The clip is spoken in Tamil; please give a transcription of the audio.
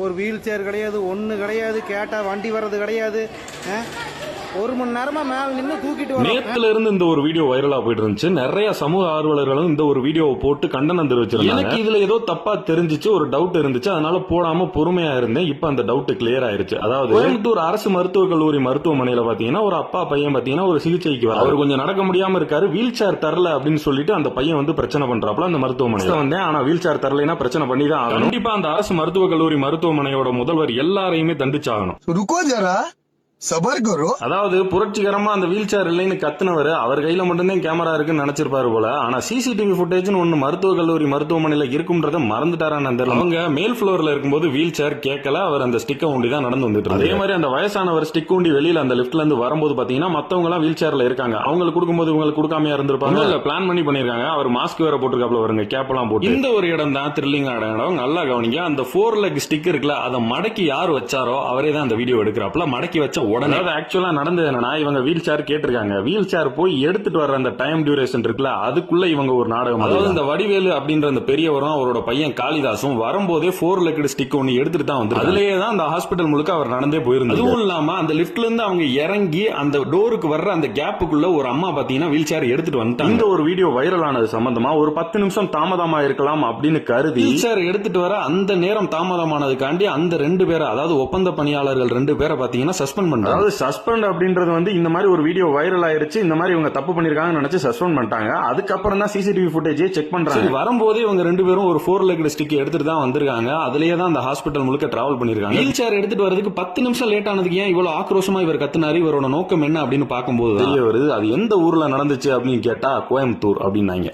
ஒரு வீல் சேர் கிடையாது, ஒண்ணு கிடையாது, கேட்டா வண்டி வர்றது கிடையாது. ஒரு மணி நேரமா மேல நின்று தூக்கிட்டு வர. நேத்துல இருந்து இந்த ஒரு வீடியோ வைரலா போயிட்டு இருந்துச்சு. நிறைய சமூக ஆர்வலர்களும் இந்த ஒரு வீடியோவை போட்டு கண்டனம் தெரிவிச்சிருந்தாங்க. எனக்கு இதுல ஏதோ தப்பா தெரிஞ்சிச்சு, ஒரு டவுட் இருந்துச்சு, அதனால போடாம பொறுமையா இருந்தேன். இப்ப அந்த டவுட் கிளியர் ஆயிருச்சு. அதாவது கோயம்புத்தூர் அரசு மருத்துவக் கல்லூரி மருத்துவமனையில பாத்தீங்கன்னா ஒரு அப்பா பையன் பாத்தீங்கன்னா ஒரு சிகிச்சைக்கு வர அவர் கொஞ்சம் நடக்க முடியாம இருக்காரு, வீல் சேர் தரல அப்படின்னு சொல்லிட்டு அந்த பையன் வந்து பிரச்சனை பண்றாப்ல அந்த மருத்துவமனையில வந்தேன். ஆனா வீல் சேர் தரலைன்னா பிரச்சனை பண்ணி தான் ஆகணும். கண்டிப்பா அந்த அரசு மருத்துவக் கல்லூரி மருத்துவமனையோட முதல்வர் எல்லாரையுமே தண்டிச்சாகணும். அதாவது புரட்சிகரமா அந்த வீல் சேர் இல்லைன்னு கத்துனவர் அவர் கையில மட்டும்தான் கேமரா இருக்குன்னு நினைச்சிருப்பாரு போல. ஆனா சிசிடிவி புட்டேஜ் ஒன்னு மருத்துவக் கல்லூரி மருத்துவமனையில இருக்கும்ன்றத மறந்துட்டாரான்னு தெரியல. அவங்க மேல் ஃப்ளோர்ல இருக்கும்போது வீல் சேர் கேட்கல, அவர் அந்த ஸ்டிக்கை ஊண்டி தான் நடந்து வந்துட்டு. அதே மாதிரி அந்த வயசானவர் ஸ்டிக் ஊண்டி வெளியில அந்த லிப்ட்ல இருந்து வரும்போது பாத்தீங்கன்னா மத்தவங்க எல்லாம் வீல் சேர்ல இருக்காங்க, அவங்களுக்கு கொடுக்கும்போது இவங்களுக்கு கொடுக்காம இருந்திருப்பாங்க. இல்ல பிளான் பண்ணி பண்ணிருக்காங்க. அவர் மாஸ்க் வேற போட்டுருக்காப்ல, வருங்க கேப் எல்லாம் போட்டு. இந்த ஒரு இடம் தான் த்ரில்லிங் இடம். நல்லா கவனிங்க. அந்த 4 லெக் ஸ்டிக் இருக்குல்ல, அதை மடக்கி யார் வச்சாரோ அவரே தான் அந்த வீடியோ எடுக்கிறாப்ல. மடக்கி வச்ச உடனே ஆக்சுவலா நடந்தது என்னன்னா, இவங்க வீல் சேர் கேட்டிருக்காங்க, வீல் சேர் போய் எடுத்துட்டு வர அந்த டைம் டியூரேஷன் இருக்குல்ல, அதுக்குள்ள இவங்க ஒரு நாடகம். அதாவது இந்த வடிவேலு அப்படின்ற அந்த பெரியவரும் அவரோட பையன் காளிதாசும் வரும்போதே 4 லெக் ஸ்டிக் ஒன்னு எடுத்துட்டு தான் வந்து அதுலயே தான் அந்த ஹாஸ்பிட்டல் முழுக்க அவர் நடந்தே போயிருந்தார். அதுவும் இல்லாம அந்த லிப்ட்ல இருந்து அவங்க இறங்கி அந்த டோருக்கு வர்ற அந்த கேப்புக்குள்ள ஒரு அம்மா பாத்தீங்கன்னா வீல் சேர் எடுத்துட்டு வந்துட்டாங்க. இந்த ஒரு வீடியோ வைரல் ஆனது சம்பந்தமா ஒரு 10 நிமிஷம் தாமதமா இருக்கலாம் அப்படின்னு கருதி வீல் சேர் எடுத்துட்டு வர அந்த நேரம் தாமதமானதுக்காண்டி அந்த 2 பேரை, அதாவது ஒப்பந்த பணியாளர்கள் 2 பேரை பாத்தீங்கன்னா சஸ்பெண்ட் பண்றாங்க. சஸ்பெண்ட் அப்படின்றது வந்து இந்த மாதிரி ஒரு வீடியோ வைரல் ஆயிருச்சு, இந்த மாதிரி இவங்க தப்பு பண்ணிருக்காங்கன்னு நினைச்சு சஸ்பெண்ட் பண்ணிட்டாங்க. அதுக்கப்புறம் தான் சிசிடிவி ஃபுட்டேஜே செக் பண்றாங்க. வரும்போதே இவங்க 2 பேரும் ஒரு 4 லெக் ஸ்டிக் எடுத்துட்டு தான் வந்திருக்காங்க. அதுலயே தான் அந்த ஹாஸ்பிட்டல் முழுக்க டிராவல் பண்ணிருக்காங்க. வீல் சேர் எடுத்துட்டு வரதுக்கு 10 நிமிஷம் லேட் ஆனதுக்கு ஏன் இவ்வளவு ஆக்ரோஷமா இவர் கத்துனாரு, இவரோட நோக்கம் என்ன அப்படின்னு பார்க்கும்போது தெரிய வருது அது எந்த ஊர்ல நடந்துச்சு அப்படின்னு கேட்டா கோயம்புத்தூர் அப்படின்னாங்க.